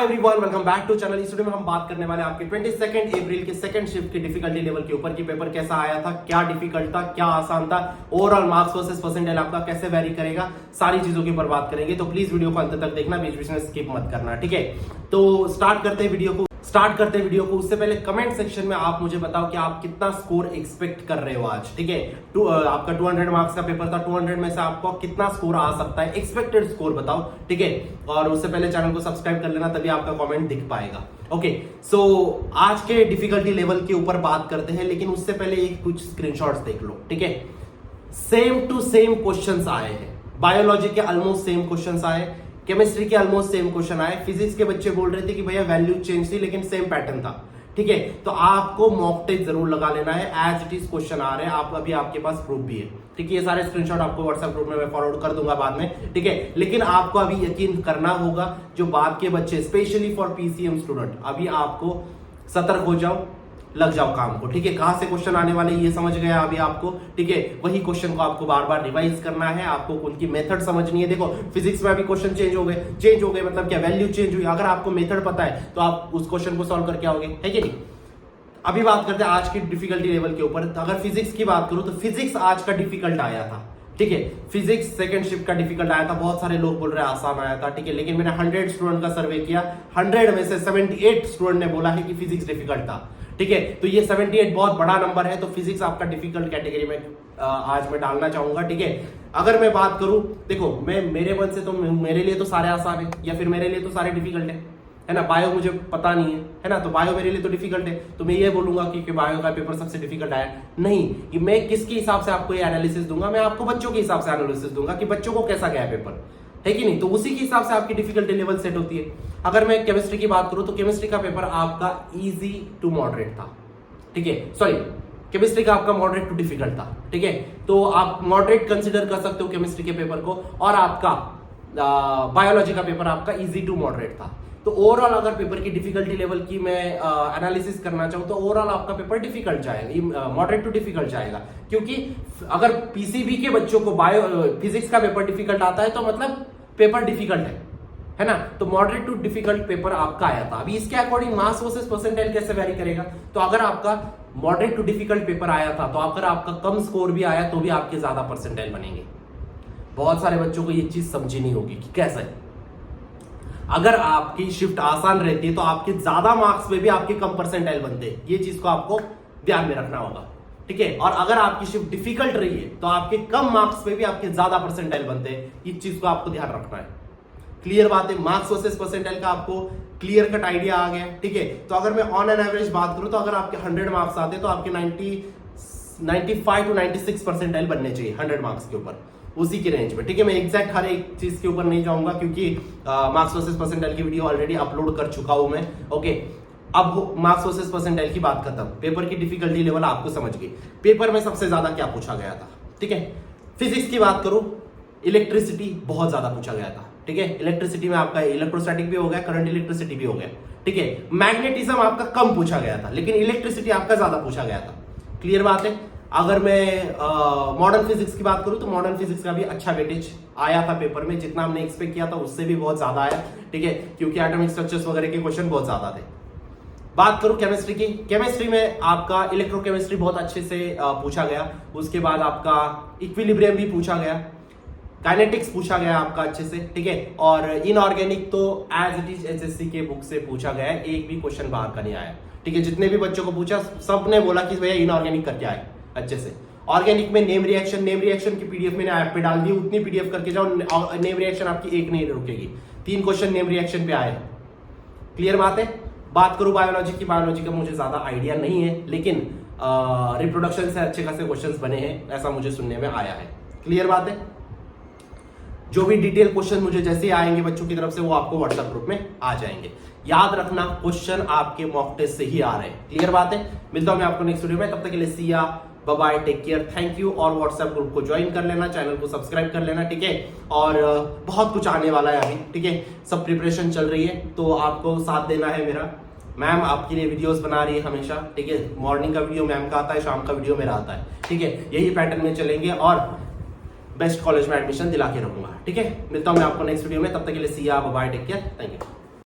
Everyone, welcome back to channel. इस video में हम बात करने वाले आपके 22 अप्रैल के सेकंड शिफ्ट की डिफिकल्टी लेवल के ऊपर कि पेपर कैसा आया था, क्या डिफिकल्ट था, क्या आसान था, ओवरऑल मार्क्स वर्सेस परसेंटाइल आपका कैसे वेरी करेगा, सारी चीजों के ऊपर बात करेंगे। तो प्लीज वीडियो को अंत तक देखना, बीच बीच में स्किप मत करना, ठीक है। तो स्टार्ट करते हैं वीडियो को। उससे पहले कमेंट सेक्शन में आप मुझे बताओ कि आप कितना स्कोर एक्सपेक्ट कर रहे हो आज, ठीक है। आपका 200 मार्क्स का पेपर था, 200 में से आपको कितना स्कोर आ सकता है, एक्सपेक्टेड स्कोर बताओ, ठीक है। और उससे पहले चैनल को सब्सक्राइब कर लेना, तभी आपका कमेंट दिख पाएगा। ओके, सो आज के डिफिकल्टी लेवल के ऊपर बात करते हैं, लेकिन उससे पहले एक कुछ स्क्रीनशॉट्स देख लो, ठीक है। सेम टू सेम क्वेश्चंस आए हैं, बायोलॉजी के ऑलमोस्ट सेम क्वेश्चंस आए, केमिस्ट्री के ऑलमोस्ट सेम क्वेश्चन आए, फिजिक्स के बच्चे बोल रहे थे कि भैया वैल्यू चेंज थी लेकिन सेम पैटर्न था, ठीक है। तो आपको मॉक टेस्ट जरूर लगा लेना है, एज इट इज क्वेश्चन आ रहे हैं, आप अभी आपके पास प्रूफ भी है, ठीक है। ये सारे स्क्रीनशॉट आपको व्हाट्सएप ग्रुप में मैं फॉरवर्ड कर दूंगा बाद में, ठीक है। लेकिन आपको अभी यकीन करना होगा, जो बाद के बच्चे स्पेशली फॉर पीसीएम स्टूडेंट, अभी आपको सतर्क हो जाओ, लग जाओ काम को, ठीक है। कहां से क्वेश्चन आने वाले ये समझ गया अभी आपको, ठीक है। वही क्वेश्चन को आपको बार बार रिवाइज करना है, आपको उनकी मेथड समझनी है। देखो फिजिक्स में अभी क्वेश्चन चेंज हो गए मतलब क्या, वैल्यू चेंज हुई। अगर आपको मेथड पता है तो आप उस क्वेश्चन को सॉल्व करके आओगे, है कि नहीं। अभी बात करते हैं आज की डिफिकल्टी लेवल के ऊपर। अगर फिजिक्स की बात करूं तो फिजिक्स आज का डिफिकल्ट आया था, ठीक है। फिजिक्स सेकंड शिफ्ट का डिफिकल्ट आया था, बहुत सारे लोग बोल रहे हैं आसान आया था, ठीक है। लेकिन मैंने 100 स्टूडेंट का सर्वे किया, 100 में से 78 स्टूडेंट ने बोला है कि फिजिक्स डिफिकल्ट था, ठीक है। तो ये 78 बहुत बड़ा नंबर है, तो फिजिक्स आपका डिफिकल्ट कैटेगरी में आज मैं डालना चाहूंगा, ठीक है। अगर मैं बात करूं, देखो मैं मेरे मन से तो मेरे लिए तो सारे आसान है, या फिर मेरे लिए तो सारे डिफिकल्ट है ना। बायो मुझे पता नहीं है ना, तो बायो मेरे लिए तो डिफिकल्ट है, तो मैं ये बोलूंगा कि बायो का पेपर सबसे डिफिकल्ट आया नहीं। कि मैं किसके हिसाब से आपको ये एनालिसिस दूंगा, मैं आपको बच्चों के हिसाब से एनालिसिस दूंगा कि बच्चों को कैसा गया पेपर, है कि नहीं। तो उसी के हिसाब से आपकी डिफिकल्टी लेवल सेट होती है। अगर मैं केमिस्ट्री की बात करूं तो केमिस्ट्री का पेपर आपका इजी टू मॉडरेट था, ठीक है। सॉरी, केमिस्ट्री का आपका मॉडरेट टू डिफिकल्ट था, ठीक है। तो आप मॉडरेट कंसीडर कर सकते हो केमिस्ट्री के पेपर को, और आपका बायोलॉजी का पेपर आपका इजी टू मॉडरेट था। तो ओवरऑल अगर पेपर की डिफिकल्टी लेवल की मैं एनालिसिस करना चाहूं तो ओवरऑल आपका पेपर डिफिकल्ट जाएगा, मॉडरेट टू डिफिकल्ट जाएगा। क्योंकि अगर पीसीबी के बच्चों को फिजिक्स का पेपर डिफिकल्ट आता है तो मतलब पेपर डिफिकल्ट है ना। तो मॉडरेट टू डिफिकल्ट पेपर आपका आया था। अभी इसके अकॉर्डिंग मार्क्स वर्सेस परसेंटाइल कैसे वेरी करेगा, तो अगर आपका मॉडरेट टू डिफिकल्ट पेपर आया था, तो अगर आपका कम स्कोर भी आया तो भी आपके ज्यादा परसेंटाइल बनेंगे। बहुत सारे बच्चों को ये चीज समझी नहीं होगी कि कैसे है। अगर आपकी शिफ्ट आसान रहती है तो आपके ज्यादा मार्क्स में भी आपके कम परसेंटाइल बनते हैं, ये चीज को आपको ध्यान में रखना होगा, ठीक है। और अगर आपकी शिफ्ट डिफिकल्ट रही है तो आपके कम मार्क्स में भी आपके ज्यादा परसेंटाइल बनते हैं, इस चीज को आपको ध्यान रखना है। क्लियर बात है, मार्क्स वर्सेस परसेंटाइल का आपको क्लियर कट आइडिया आ गया, ठीक है। तो अगर मैं ऑन एन एवरेज बात करूं तो अगर आपके 100 मार्क्स आते तो आपके 95 टू 96 परसेंटाइल बनने चाहिए 100 मार्क्स के ऊपर, उसी की रेंज में, ठीक है। मैं एग्जैक्ट हर एक चीज के ऊपर नहीं जाऊंगा क्योंकि मार्क्स वर्सेस परसेंटाइल की वीडियो ऑलरेडी अपलोड कर चुका हूं मैं, ओके। अब मार्क्स वर्सेस परसेंटाइल की बात खत्म, पेपर की डिफिकल्टी लेवल आपको समझ गई। पेपर में सबसे ज्यादा क्या पूछा गया था, ठीक है। फिजिक्स की बात करूं, इलेक्ट्रिसिटी बहुत ज्यादा पूछा गया था, ठीक है। इलेक्ट्रिसिटी में आपका इलेक्ट्रोस्टैटिक भी हो गया, करंट इलेक्ट्रिसिटी भी हो गया, ठीक है। मैग्नेटिज्म आपका कम पूछा गया था, लेकिन इलेक्ट्रिसिटी आपका ज्यादा पूछा गया था। क्लियर बात है। अगर मैं मॉडर्न फिजिक्स की बात करूं तो मॉडर्न फिजिक्स का भी अच्छा वेटेज आया था पेपर में, जितना हमने एक्सपेक्ट किया था उससे भी बहुत ज्यादा आया, ठीक है। क्योंकि एटॉमिक स्ट्रक्चर्स वगैरह के क्वेश्चन बहुत ज्यादा थे। बात करूं केमिस्ट्री की, केमिस्ट्री में आपका इलेक्ट्रोकेमिस्ट्री बहुत अच्छे से पूछा गया, उसके बाद आपका इक्विलिब्रियम भी पूछा गया, काइनेटिक्स पूछा गया आपका अच्छे से, ठीक है। और इनऑर्गेनिक तो एज इट इज एसएससी के बुक से पूछा गया है, एक भी क्वेश्चन बाहर का नहीं आया, ठीक है। जितने भी बच्चों को पूछा सबने बोला कि भैया इनऑर्गेनिक करके आए अच्छे से। ऑर्गेनिक में नेम रिएक्शन की पीडीएफ मैंने ऐप पे डाल दी, उतनी पीडीएफ करके जाओ, नेम रिएक्शन आपकी एक नहीं रुकेगी, 3 क्वेश्चन नेम रिएक्शन पे आए। क्लियर बात है। बात करूं बायोलॉजी की, बायोलॉजी का मुझे ज्यादा आइडिया नहीं है, लेकिन रिप्रोडक्शन से अच्छे खासे क्वेश्चंस बने हैं, ऐसा मुझे सुनने में आया है। क्लियर बात है। जो भी डिटेल क्वेश्चन मुझे जैसे आएंगे बच्चों की तरफ से, वो आपको व्हाट्सएप ग्रुप में आ जाएंगे। याद रखना, क्वेश्चन आपके मॉक टेस्ट से ही आ रहे हैं। क्लियर बात है। मिलता हूं मैं आपको नेक्स्ट वीडियो में, तब तक के लिए see ya bye bye, take care, thank you. और व्हाट्सएप ग्रुप को ज्वाइन कर लेना, चैनल को सब्सक्राइब कर लेना, ठीक है। और बहुत कुछ आने वाला है अभी, ठीक है। सब प्रिपरेशन चल रही है, तो आपको साथ देना है मेरा। मैम आपके लिए वीडियोस बना रही है हमेशा, ठीक है। मॉर्निंग का वीडियो मैम का आता है, शाम का वीडियो मेरा आता है, ठीक है। यही पैटर्न में चलेंगे और बेस्ट कॉलेज में एडमिशन दिला के रहूंगा, ठीक है। मिलता हूं मैं आपको नेक्स्ट वीडियो में, तब तक के लिए see ya bye bye, take care, thank you.